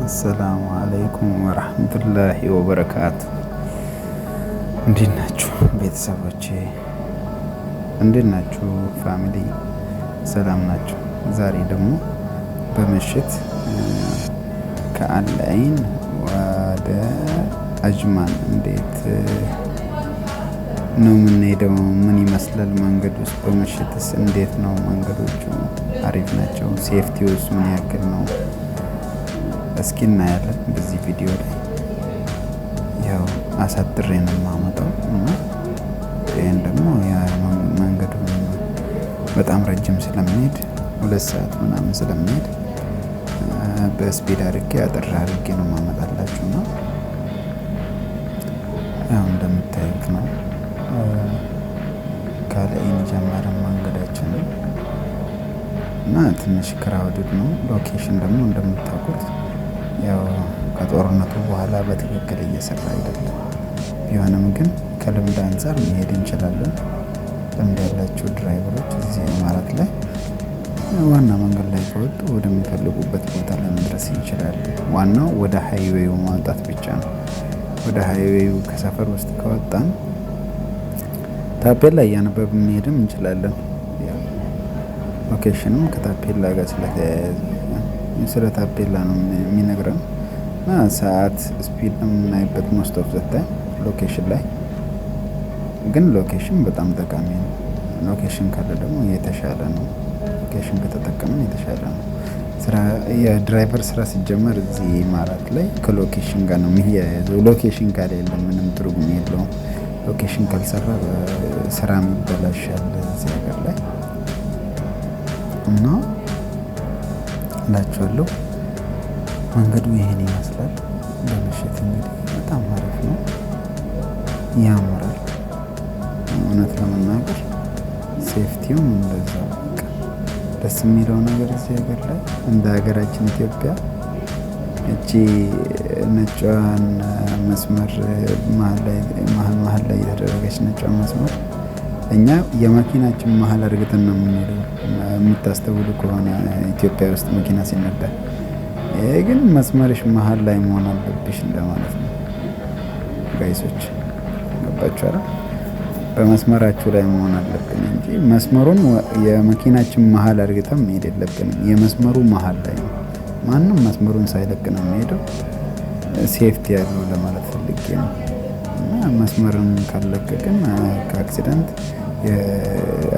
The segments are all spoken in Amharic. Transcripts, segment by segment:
አሰላሙ አለይኩም ወረህመቱላሂ ወበረካቱ። እንዴት ናችሁ ቤተሰቦቼ? እንዴት ናችሁ ፋሚሊ? ሰላም ናችሁ? ዛሬ ደግሞ በምሽት ከአልዐይን ወደ አጅማን እንዴት ነው የምንሄደው? ምን ይመስላል መንገድ ውስጥ? በምሽትስ እንዴት ነው መንገዶቹ? አሪፍ ናቸው? ሴፍቲውስ ምን ያክል ነው? እስኪ እናያለን በዚህ ቪዲዮ ላይ። ያው አሳጥሬ ነው የማመጣው እና ይህን ደግሞ መንገዱ በጣም ረጅም ስለሚሄድ 2 ሰዓት ምናምን ስለሚሄድ በስፒድ አድርጌ አጥር አድርጌ ነው ማመጣላችሁ ነው። ያው እንደምታዩት ነው ከአልዐይን ጀመረን መንገዳችን እና ትንሽ ክራውድድ ነው። ሎኬሽን ደግሞ እንደምታውቁት ያው ከጦርነቱ በኋላ በትክክል እየሰራ አይደለም። ቢሆንም ግን ከልምድ አንጻር መሄድ እንችላለን። ልምድ ያላቸው ድራይቨሮች እዚህ ኢማራት ላይ ዋና መንገድ ላይ ከወጡ ወደሚፈልጉበት ቦታ ላይ መድረስ ይችላሉ። ዋናው ወደ ሃይዌዩ ማውጣት ብቻ ነው። ወደ ሃይዌዩ ከሰፈር ውስጥ ከወጣን ታፔላ እያነበብን መሄድም እንችላለን። ሎኬሽንም ከታፔላ ጋር ስለተያያዘ ስለ ታፔላ ነው የሚነግረን እና ሰዓት ስፒድ ነው የምናይበት ሞስት ኦፍ ዘ ታይም ሎኬሽን ላይ። ግን ሎኬሽን በጣም ጠቃሚ ነው። ሎኬሽን ካለ ደግሞ የተሻለ ነው። ሎኬሽን ከተጠቀምን የተሻለ ነው። የድራይቨር ስራ ሲጀመር እዚህ ኢማራት ላይ ከሎኬሽን ጋር ነው የሚያያዘው። ሎኬሽን ካለ የለም ምንም ትርጉም የለውም። ሎኬሽን ካልሰራ ስራም ይበላሻል እዚህ ሀገር ላይ እና እላችኋለሁ። መንገዱ ይሄን ይመስላል። በምሽት እንግዲህ በጣም አሪፍ ነው፣ ያምራል። እውነት ለመናገር ሴፍቲውም እንደዛ በቃ ደስ የሚለው ነገር እዚህ ሀገር ላይ እንደ ሀገራችን ኢትዮጵያ እቺ ነጯን መስመር መሀል ላይ የተደረገች ነጯን መስመር እኛ የመኪናችን መሀል አድርገን ነው የምንሄደው። የምታስተውሉ ከሆነ ኢትዮጵያ ውስጥ መኪና ሲነዳ፣ ይሄ ግን መስመርሽ መሀል ላይ መሆን አለብሽ እንደማለት ነው። ጋይሶች ገባችሁ አይደል? በመስመራችሁ ላይ መሆን አለብን እንጂ መስመሩን የመኪናችን መሀል አድርገን መሄድ የለብንም። የመስመሩ መሀል ላይ ነው። ማንም መስመሩን ሳይለቅ ነው የሚሄደው። ሴፍቲ ያለው ለማለት ፈልጌ ነው። እና መስመርን ካለቀቅን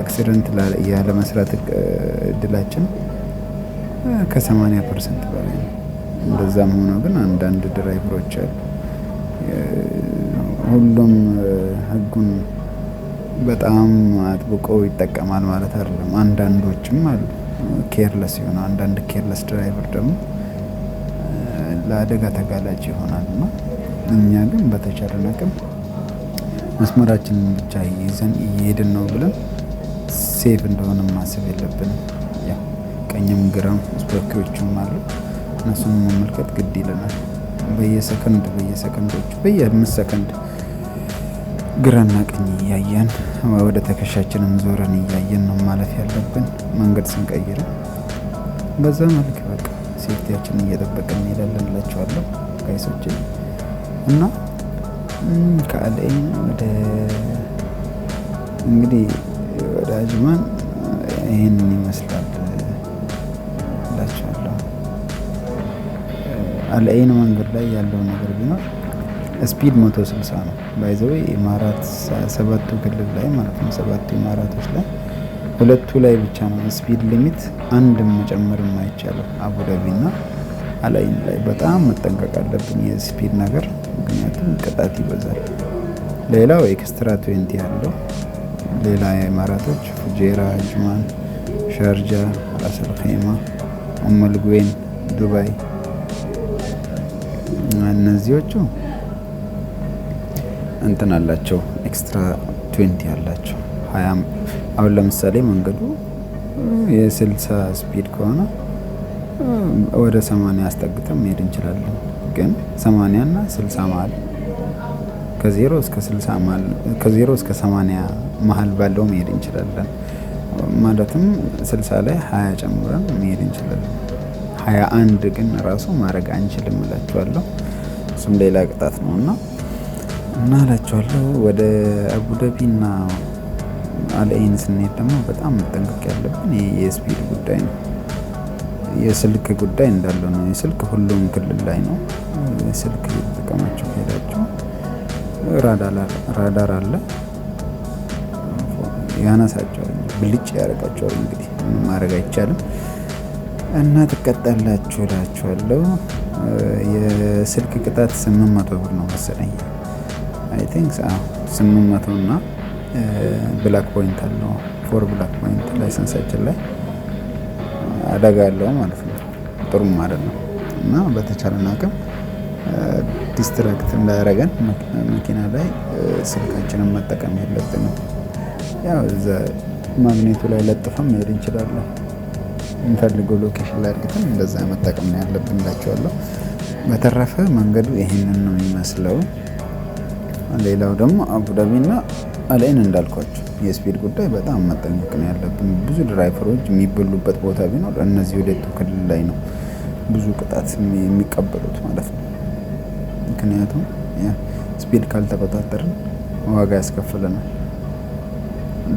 አክሲደንት ያለ መስራት እድላችን ከ80% በላይ ነው። እንደዛም ሆኖ ግን አንዳንድ ድራይቨሮች አሉ፣ ሁሉም ህጉን በጣም አጥብቆ ይጠቀማል ማለት አይደለም። አንዳንዶችም አሉ ኬርለስ የሆነ አንዳንድ ኬርለስ ድራይቨር ደግሞ ለአደጋ ተጋላጭ ይሆናል። እና እኛ ግን በተቻለን አቅም መስመራችንን ብቻ ይዘን እየሄድን ነው ብለን ሴፍ እንደሆነ ማሰብ የለብንም። ያው ቀኝም ግራም ስፖኪዎቹም አሉ፣ እነሱን መመልከት ግድ ይለናል። በየሰከንዶቹ በየ5 ሰከንድ ግራና ቀኝ እያየን ወደ ተከሻችንን ዞረን እያየን ነው ማለፍ ያለብን መንገድ ስንቀይር። በዛ መልክ በቃ ሴፍቲያችንን እየጠበቅን እንሄዳለን እላችኋለሁ ጋይሶች። እና ከአልዐይን ወደ አጅማን ይህንን ይመስላል እላችኋለሁ። አልዐይን መንገድ ላይ ያለው ነገር ቢኖር ስፒድ 160 ነው። ባይዘዌ ኢማራት 7ቱ ክልል ላይ ማለት ነው፣ 7ቱ ኢማራቶች ላይ 2ቱ ላይ ብቻ ነው ስፒድ ሊሚት አንድም መጨመር የማይቻለው። አቡዳቢ እና አልዐይን ላይ በጣም መጠንቀቅ አለብን የስፒድ ነገር፣ ምክንያቱም ቅጣት ይበዛል። ሌላው ኤክስትራ 20 ያለው ሌላ ኢማራቶች ፉጄራ፣ አጅማን፣ ሻርጃ፣ ራሰል ኸይማ፣ ኡመልጉዌን፣ ዱባይ እነዚዎቹ እንትን አላቸው ኤክስትራ 20 ያላቸው 20። አሁን ለምሳሌ መንገዱ የ60 ስፒድ ከሆነ ወደ 80 አስጠግተን መሄድ እንችላለን። ግን 80 እና 60 መሀል ከ0 እስከ 80 መሀል ባለው መሄድ እንችላለን። ማለትም 60 ላይ 20 ጨምረን መሄድ እንችላለን። 21 ግን ራሱ ማድረግ አንችልም እላችኋለሁ። እሱም ሌላ ቅጣት ነው እና እላችኋለሁ። ወደ አቡዳቢ እና አልአይን ስንሄድ ደግሞ በጣም መጠንቀቅ ያለብን የስፒድ ጉዳይ ነው። የስልክ ጉዳይ እንዳለው ነው። የስልክ ሁሉም ክልል ላይ ነው። የስልክ የተጠቀማችሁ ከሄዳችሁ ራዳር አለ፣ ያነሳቸዋል፣ ብልጭ ያደርጋቸዋል። እንግዲህ ምንም ማድረግ አይቻልም እና ትቀጣላችሁ እላችኋለሁ። የስልክ ቅጣት 800 ብር ነው መሰለኝ። አይ ቲንክ 800 እና ብላክ ፖይንት አለው። ፎር ብላክ ፖይንት ላይሰንሳችን ላይ አደጋ አለው ማለት ነው። ጥሩም ማለት ነው እና በተቻለን አቅም ዲስትራክት እንዳያረገን መኪና ላይ ስልካችንን መጠቀም የለብንም። ያው እዛ ማግኔቱ ላይ ለጥፈን መሄድ እንችላለን። የምፈልገው ሎኬሽን ላይ አድርገን እንደዛ መጠቀም ነው ያለብን እላቸዋለሁ። በተረፈ መንገዱ ይሄንን ነው የሚመስለው። ሌላው ደግሞ አቡዳቢ እና አልአይን እንዳልኳቸው የስፒድ ጉዳይ በጣም መጠንቀቅ ነው ያለብን። ብዙ ድራይቨሮች የሚበሉበት ቦታ ቢኖር እነዚህ ሁለቱ ክልል ላይ ነው ብዙ ቅጣት የሚቀበሉት ማለት ነው። ምክንያቱም ስፒድ ካልተቆጣጠርን ዋጋ ያስከፍለናል።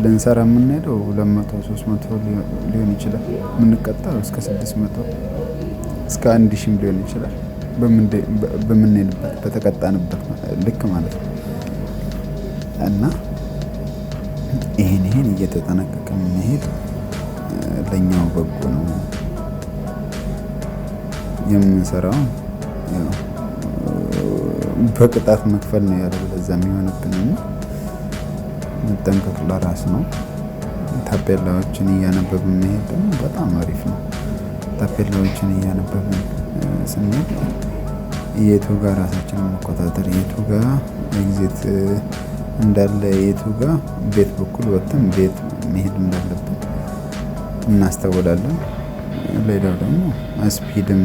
ልንሰራ የምንሄደው 200-300 ሊሆን ይችላል። የምንቀጣው እስከ 600 እስከ 1000 ሊሆን ይችላል በምንሄድበት በተቀጣንበት ልክ ማለት ነው። እና ይሄን እየተጠነቀቅን መሄድ ለኛው በጎ ነው። የምንሰራው በቅጣት መክፈል ነው ያለው ለዛ የሚሆንብን እና መጠንቀቅ ለራስ ነው። ታፔላዎችን እያነበብን መሄድ ደግሞ በጣም አሪፍ ነው። ታፔላዎችን እያነበብን ስንሄድ የቱ ጋር ራሳችንን መቆጣጠር፣ የቱ ጋር ኤግዚት እንዳለ፣ የቱ ጋር ቤት በኩል ወጥተን ቤት መሄድ እንዳለብን እናስተውላለን። ሌላው ደግሞ ስፒድም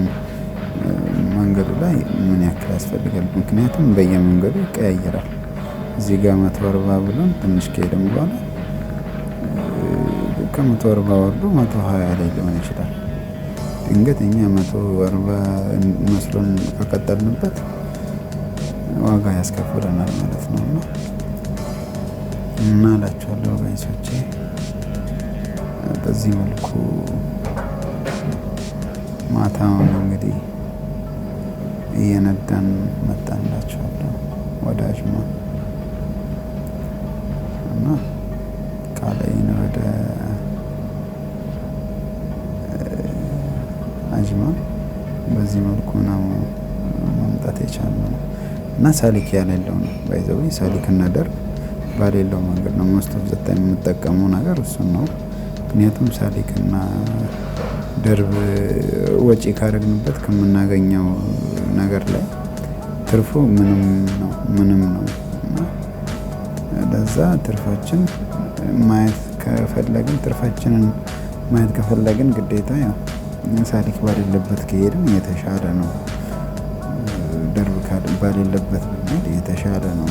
መንገዱ ላይ ምን ያክል ያስፈልጋል። ምክንያቱም በየመንገዱ ይቀያየራል። እዚህ ጋር 140 ብለን ትንሽ ከሄድን በኋላ ከ140 ወርዶ 120 ላይ ሊሆን ይችላል። ድንገት እኛ 140 መስሎን ከቀጠልንበት ዋጋ ያስከፍለናል ማለት ነው እና እላችኋለሁ ጋይሶቼ በዚህ መልኩ ማታውን እንግዲህ እየነዳን መጣንላችኋለሁ ወደ አጅማ እና ከአልአይን ወደ አጅማ በዚህ መልኩ ነው መምጣት የቻልነው እና ሳሊክ ያሌለው ነው ባይዘው ሳሊክ እና ደርብ ባሌለው መንገድ ነው ሞስት ኦፍ ዘ ታይም የምጠቀመው ነገር እሱን ነው። ምክንያቱም ሳሊክ እና ደርብ ወጪ ካረግንበት ከምናገኘው ነገር ላይ ትርፉ ምንም ነው እና ለዛ ትርፋችን ማየት ትርፋችንን ማየት ከፈለግን ግዴታ ያው ሳሊክ ባሌለበት ከሄድን የተሻለ ነው። ደርብ ባሌለበት ብንሄድ የተሻለ ነው።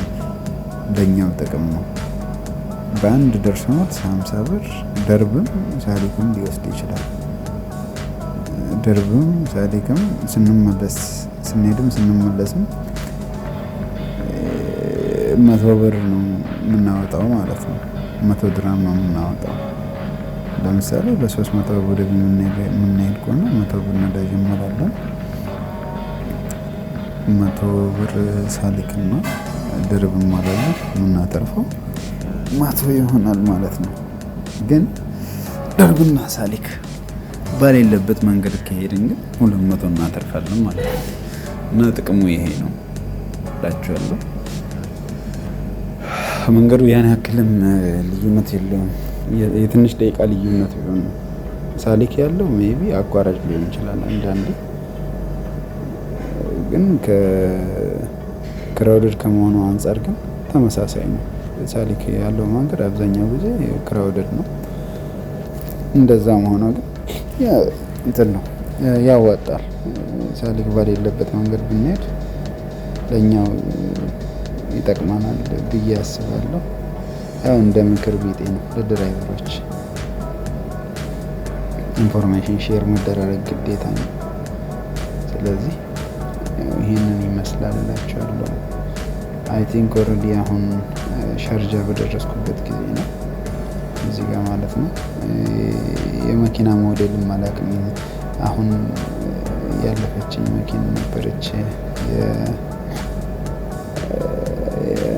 ለኛው ጥቅም ነው። በአንድ ደርሶ ሞት 50 ብር ደርብም ሳሊክም ሊወስድ ይችላል። ደርብም ሳሊክም ስንሄድም ስንመለስም 100 ብር ነው የምናወጣው ማለት ነው። 100 ድራም ነው የምናወጣው። ለምሳሌ በ300 ብር የምንሄድ ከሆነ 100 ብር ነዳጅ እንሞላለን። 100 ብር ሳሊክና ደርብ እንሞላለን። የምናተርፈው 100 ይሆናል ማለት ነው። ግን ደርብና ሳሊክ ባሌለበት መንገድ ከሄድን ግን 200 እናተርፋለን ማለት ነው እና ጥቅሙ ይሄ ነው እላችኋለሁ። መንገዱ ያን ያክልም ልዩነት የለውም። የትንሽ ደቂቃ ልዩነት ቢሆን ነው። ሳሊክ ያለው ሜቢ አቋራጭ ሊሆን ይችላል አንዳንዴ፣ ግን ክራውድድ ከመሆኑ አንጻር ግን ተመሳሳይ ነው። ሳሊክ ያለው መንገድ አብዛኛው ጊዜ ክራውድድ ነው። እንደዛም ሆኖ ግን እንትን ነው ያዋጣል። ሳሊክ ባሌለበት መንገድ ብንሄድ ለእኛው ይጠቅማናል ብዬ አስባለሁ። ያው እንደ ምክር ቢጤ ነው ለድራይቨሮች። ኢንፎርሜሽን ሼር መደራረግ ግዴታ ነው። ስለዚህ ይህንን ይመስላል እላችኋለሁ። አይ ቲንክ ኦልሬዲ አሁን ሻርጃ በደረስኩበት ጊዜ ነው እዚህ ጋር ማለት ነው። የመኪና ሞዴልም አላውቅም። አሁን ያለፈችኝ መኪና ነበረች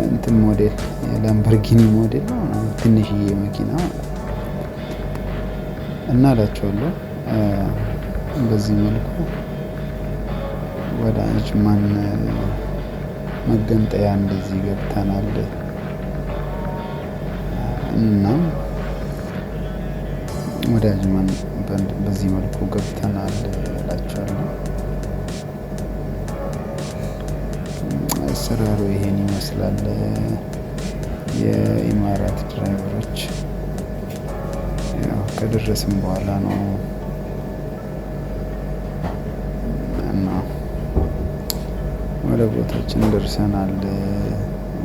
እንትን ሞዴል የላምበርጊኒ ሞዴል ነው ትንሽዬ መኪና እና እላችኋለሁ። በዚህ መልኩ ወደ አጅማን መገንጠያ እንደዚህ ገብተናል እና ወደ አጅማን በዚህ መልኩ ገብተናል እላችኋለሁ። አሰራሩ ይሄን ይመስላል። የኢማራት ድራይቨሮች ያው ከደረስን በኋላ ነው እና ወደ ቦታችን ደርሰናል።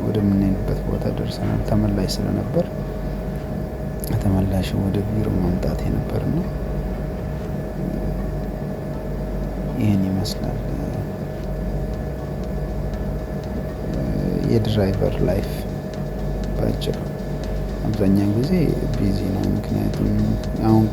ወደምንሄድበት ቦታ ደርሰናል። ተመላሽ ስለነበር ተመላሽ ወደ ቢሮ ማምጣት የነበር ነው። ይሄን ይመስላል የድራይቨር ላይፍ ባጭሩ። አብዛኛው ጊዜ ቢዚ ነው፣ ምክንያቱም አሁን